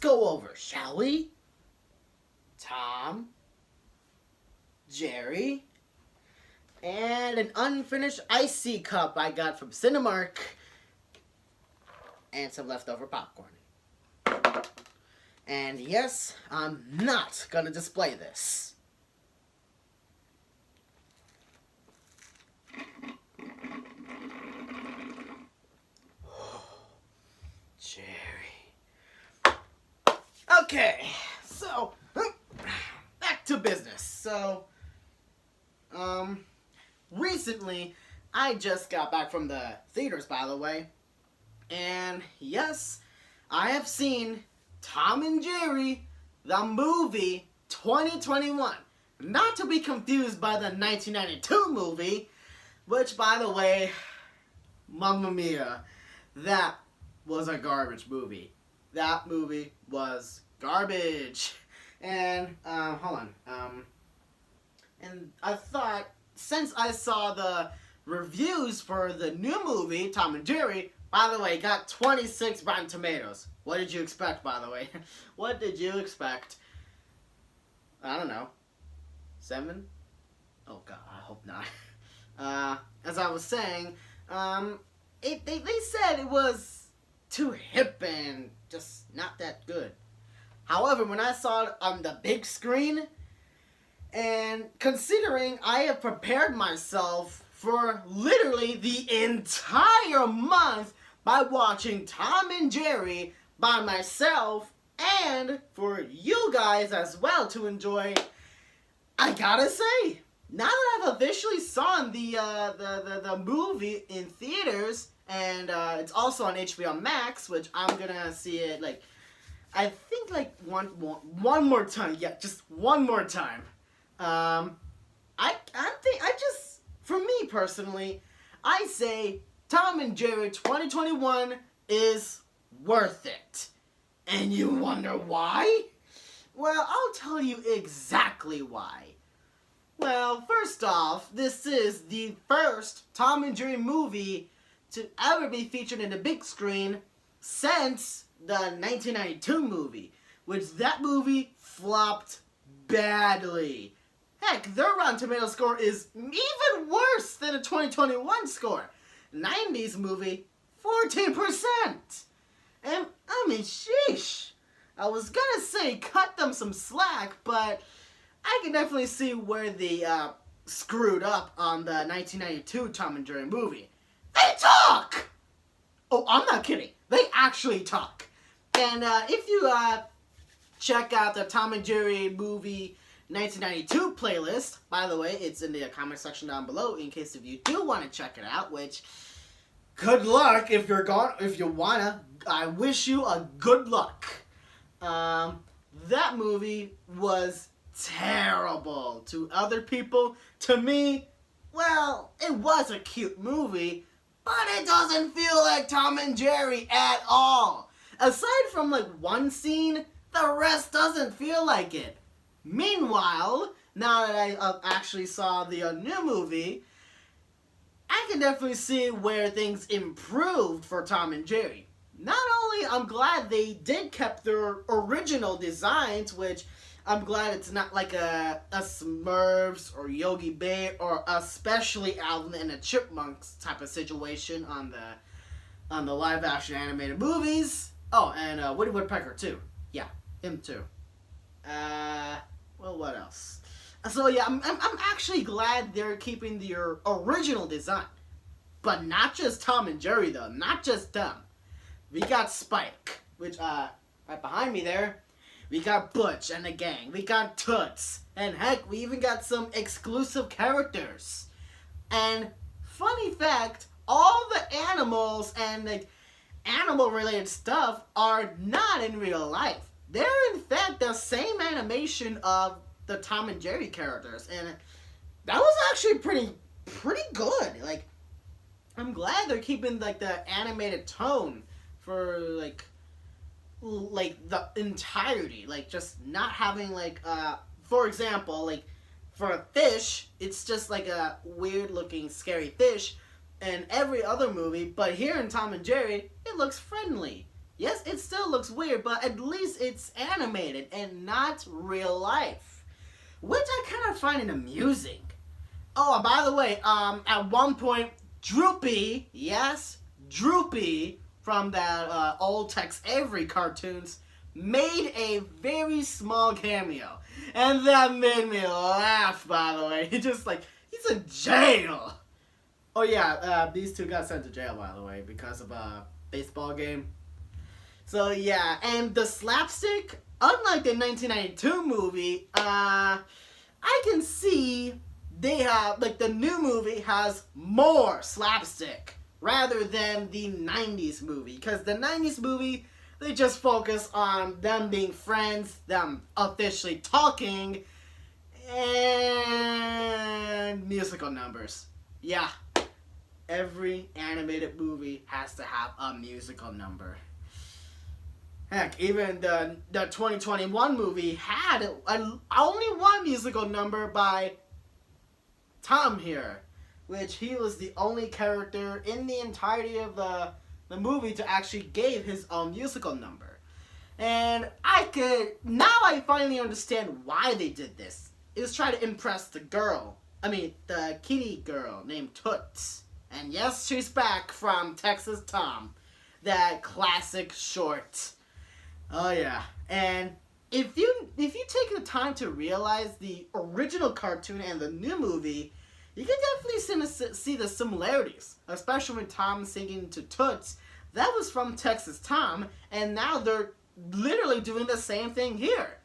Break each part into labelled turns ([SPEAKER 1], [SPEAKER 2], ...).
[SPEAKER 1] go over, shall we? Tom, Jerry, and an unfinished icy cup I got from Cinemark, and some leftover popcorn. And yes, I'm not gonna display this. Jerry. Okay, so back to business. So, recently I just got back from the theaters, by the way, and yes, I have seen Tom and Jerry, the movie 2021. Not to be confused by the 1992 movie, which, by the way, Mamma Mia, that was a garbage movie. That movie was garbage. And, hold on. And I thought, since I saw the reviews for the new movie, Tom and Jerry, by the way, got 26 Rotten Tomatoes. What did you expect, by the way? What did you expect? I don't know. 7? Oh, God, I hope not. As I was saying, they said it was too hip and just not that good. However, when I saw it on the big screen, and considering I have prepared myself for literally the entire month by watching Tom and Jerry by myself, and for you guys as well to enjoy, I gotta say, now that I've officially saw the movie in theaters, and it's also on HBO Max, which I'm gonna see it like, I think like one more time. Yeah, just one more time. I think for me personally, I say Tom and Jerry 2021 is worth it. And you wonder why? Well, I'll tell you exactly why. Well, first off, this is the first Tom and Jerry movie to ever be featured in the big screen since the 1992 movie, which that movie flopped badly. Heck, their Rotten Tomatoes score is even worse than a 2021 score. 90s movie, 14%. And, I mean, sheesh. I was gonna say cut them some slack, but I can definitely see where they screwed up on the 1992 Tom and Jerry movie. They talk! Oh, I'm not kidding. They actually talk. And if you check out the Tom and Jerry movie 1992 playlist, by the way, it's in the comment section down below in case if you do want to check it out, which, good luck if you wanna. I wish you a good luck. That movie was terrible to other people. To me, well, it was a cute movie, but it doesn't feel like Tom and Jerry at all. Aside from like one scene, the rest doesn't feel like it. Meanwhile, now that I actually saw the new movie, I can definitely see where things improved for Tom and Jerry. Not only I'm glad they did keep their original designs, which I'm glad it's not like a Smurfs or Yogi Bear or especially Alvin and the Chipmunks type of situation on the live action animated movies. Oh, and Woody Woodpecker too. Yeah, him too. Well, what else? So yeah, I'm actually glad they're keeping their original design, but not just Tom and Jerry though. Not just them. We got Spike, which right behind me there. We got Butch and the gang. We got Toots, and heck, we even got some exclusive characters. And funny fact, all the animals and like animal-related stuff are not in real life. They're in fact the same animation of the Tom and Jerry characters, and that was actually pretty good. Like, I'm glad they're keeping like the animated tone for like the entirety, like just not having like for example, like for a fish, it's just like a weird looking scary fish in every other movie, but here in Tom and Jerry, it looks friendly. Yes, it still looks weird, but at least it's animated and not real life, which I kind of find it amusing. Oh, and by the way, at one point, Droopy, yes, Droopy from that old Tex Avery cartoons made a very small cameo, and that made me laugh. By the way, he's in jail. Oh yeah, these two got sent to jail, by the way, because of a baseball game. So yeah, and the slapstick, unlike the 1992 movie, I can see they have, like, the new movie has more slapstick rather than the 90s movie. Because the 90s movie, they just focus on them being friends, them officially talking, and musical numbers. Yeah, every animated movie has to have a musical number. Heck, even the 2021 movie had only one musical number by Tom here, which he was the only character in the entirety of the movie to actually give his own musical number. And I finally understand why they did this. It was trying to impress the kitty girl named Toots. And yes, she's back from Texas Tom, that classic short. Oh yeah, and if you take the time to realize the original cartoon and the new movie, you can definitely see the similarities, especially when Tom singing to Toots. That was from Texas Tom, and now they're literally doing the same thing here.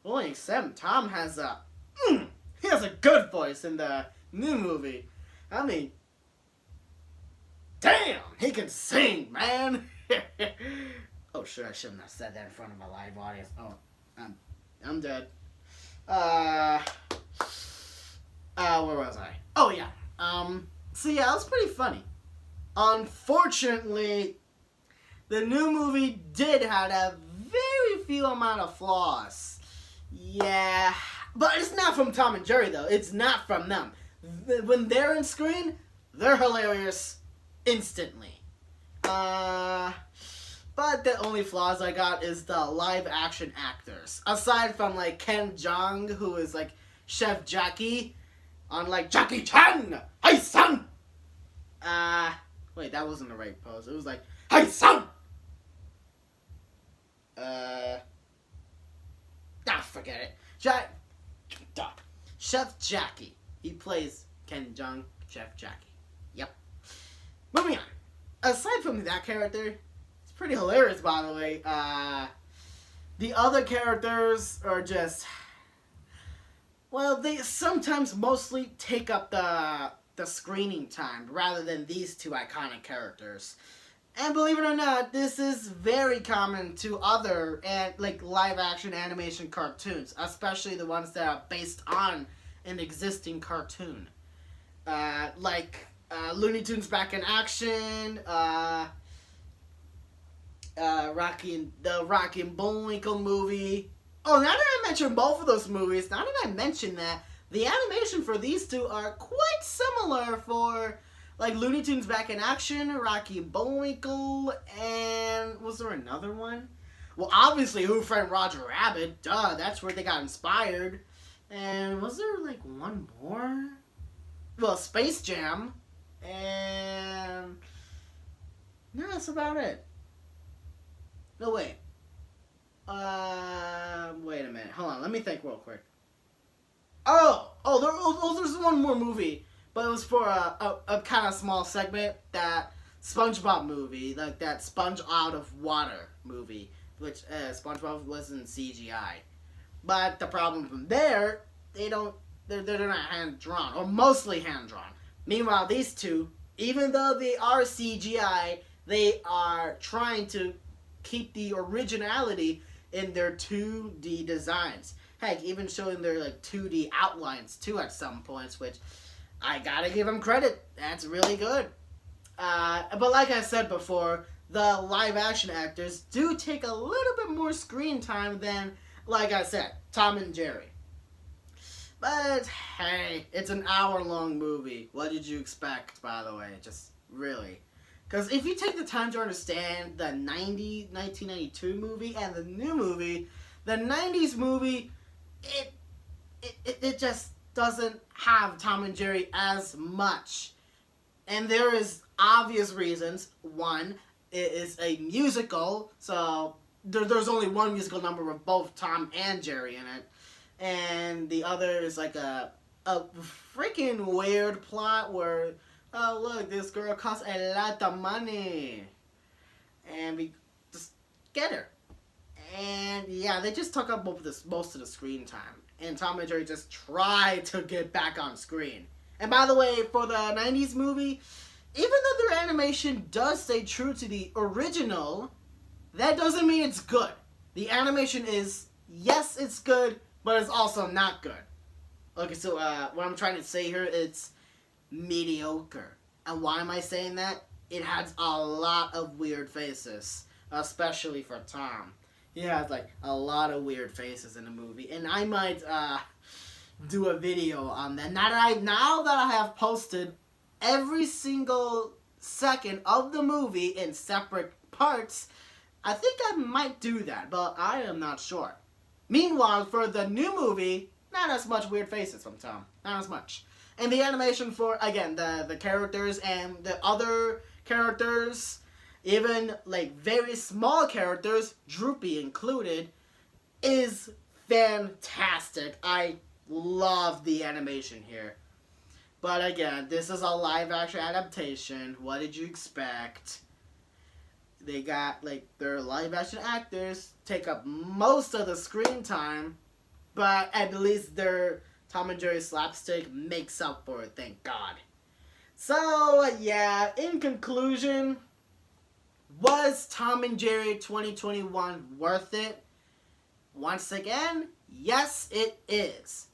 [SPEAKER 1] Only except Tom has a good voice in the new movie. I mean, damn, he can sing, man. Oh, sure, I shouldn't have said that in front of my live audience. Oh, I'm dead. Where was I? Oh, yeah. So yeah, it was pretty funny. Unfortunately, the new movie did have a very few amount of flaws. Yeah, but it's not from Tom and Jerry, though. It's not from them. When they're on screen, they're hilarious instantly. But the only flaws I got is the live action actors. Aside from, like, Ken Jeong, who is, like, Chef Jackie, on, like, Jackie Chan! Hey, son! Wait, that wasn't the right pose. It was like, hey, son! Forget it. Chef Jackie. He plays Ken Jeong, Chef Jackie. Yep. Moving on. Aside from that character, pretty hilarious, by the way. The other characters are just, well, they sometimes mostly take up the screening time rather than these two iconic characters. And believe it or not, this is very common to other live action animation cartoons, especially the ones that are based on an existing cartoon. Looney Tunes Back in Action, Rocky and Bullwinkle movie. Oh, now that I mentioned both of those movies, now that I mention that, the animation for these two are quite similar for, like, Looney Tunes Back in Action, Rocky and Bullwinkle, and was there another one? Well, obviously, Who Framed Roger Rabbit, duh, that's where they got inspired. And was there, like, one more? Well, Space Jam, and no, that's about it. No, wait. Wait a minute. Hold on. Let me think real quick. There's one more movie, but it was for a kind of small segment, that SpongeBob movie, like that Sponge Out of Water movie, which SpongeBob was in CGI. But the problem from there, they're not hand drawn, or mostly hand drawn. Meanwhile, these two, even though they are CGI, they are trying to keep the originality in their 2D designs. Heck, even showing their 2D outlines too at some points, which I gotta give them credit. That's really good. But like I said before, the live action actors do take a little bit more screen time than, like I said, Tom and Jerry. But hey, it's an hour-long movie. What did you expect, by the way? Just really. Because if you take the time to understand the 1992 movie and the new movie, the 90s movie, it just doesn't have Tom and Jerry as much. And there is obvious reasons. One, it is a musical, so there's only one musical number with both Tom and Jerry in it. And the other is like a freaking weird plot where, oh look, this girl costs a lot of money, and we just get her. And yeah, they just took up most of the screen time, and Tom and Jerry just try to get back on screen. And by the way, for the 90s movie, even though their animation does stay true to the original, that doesn't mean it's good. The animation is, yes, it's good, but it's also not good. Okay, so what I'm trying to say here, it's mediocre. And why am I saying that? It has a lot of weird faces, especially for Tom. He has like a lot of weird faces in the movie, and I might do a video on that. Now that I have posted every single second of the movie in separate parts, I think I might do that, but I am not sure. Meanwhile, for the new movie, not as much weird faces from Tom. Not as much. And the animation for, again, the characters and the other characters, even like very small characters, Droopy included, is fantastic. I love the animation here. But again, this is a live action adaptation. What did you expect? They got like their live action actors take up most of the screen time, but at least their Tom and Jerry slapstick makes up for it, thank God. So yeah, in conclusion, was Tom and Jerry 2021 worth it? Once again, yes it is.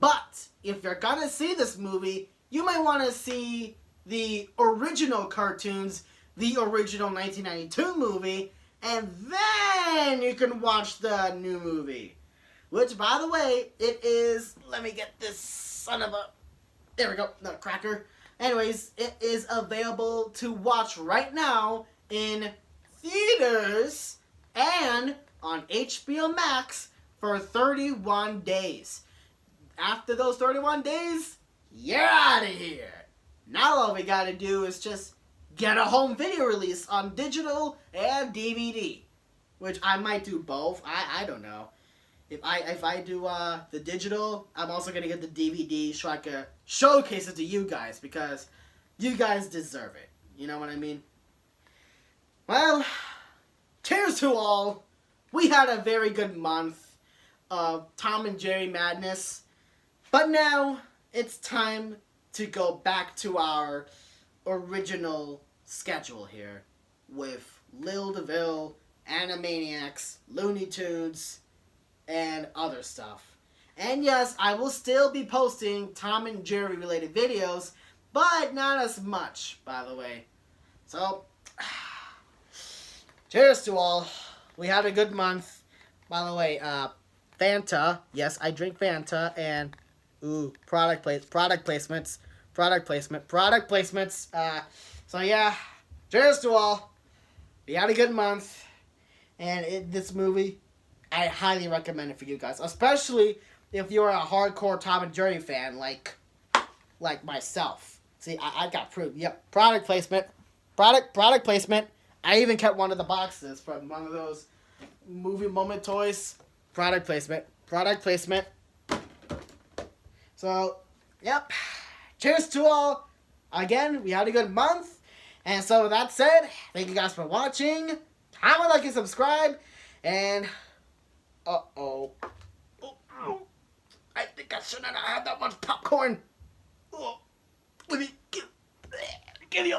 [SPEAKER 1] But if you're gonna see this movie, you might want to see the original cartoons, the original 1992 movie, and then you can watch the new movie. Which, by the way, it is... Let me get this son of a... There we go, nutcracker. Anyways, it is available to watch right now in theaters and on HBO Max for 31 days. After those 31 days, you're out of here. Now all we gotta do is just get a home video release on digital and DVD. Which I might do both. I don't know. If I do the digital, I'm also gonna get the DVD so I can showcase it to you guys because you guys deserve it. You know what I mean? Well, cheers to all. We had a very good month of Tom and Jerry madness. But now, it's time to go back to our original schedule here with Lil DeVille, Animaniacs, Looney Tunes, and other stuff. And yes, I will still be posting Tom and Jerry related videos, but not as much, by the way. So, cheers to all. We had a good month. By the way, Fanta. Yes, I drink Fanta, and... Ooh, product placements. So yeah, cheers to all. We had a good month, and this movie, I highly recommend it for you guys, especially if you're a hardcore Tom and Jerry fan, like myself. See, I got proof. Yep, product placement. I even kept one of the boxes from one of those movie moment toys. Product placement. So, yep. Cheers to all. Again, we had a good month. And so, with that said, thank you guys for watching. Comment, like, and subscribe. And, uh-oh. I think I shouldn't have had that much popcorn. Oh, let me give you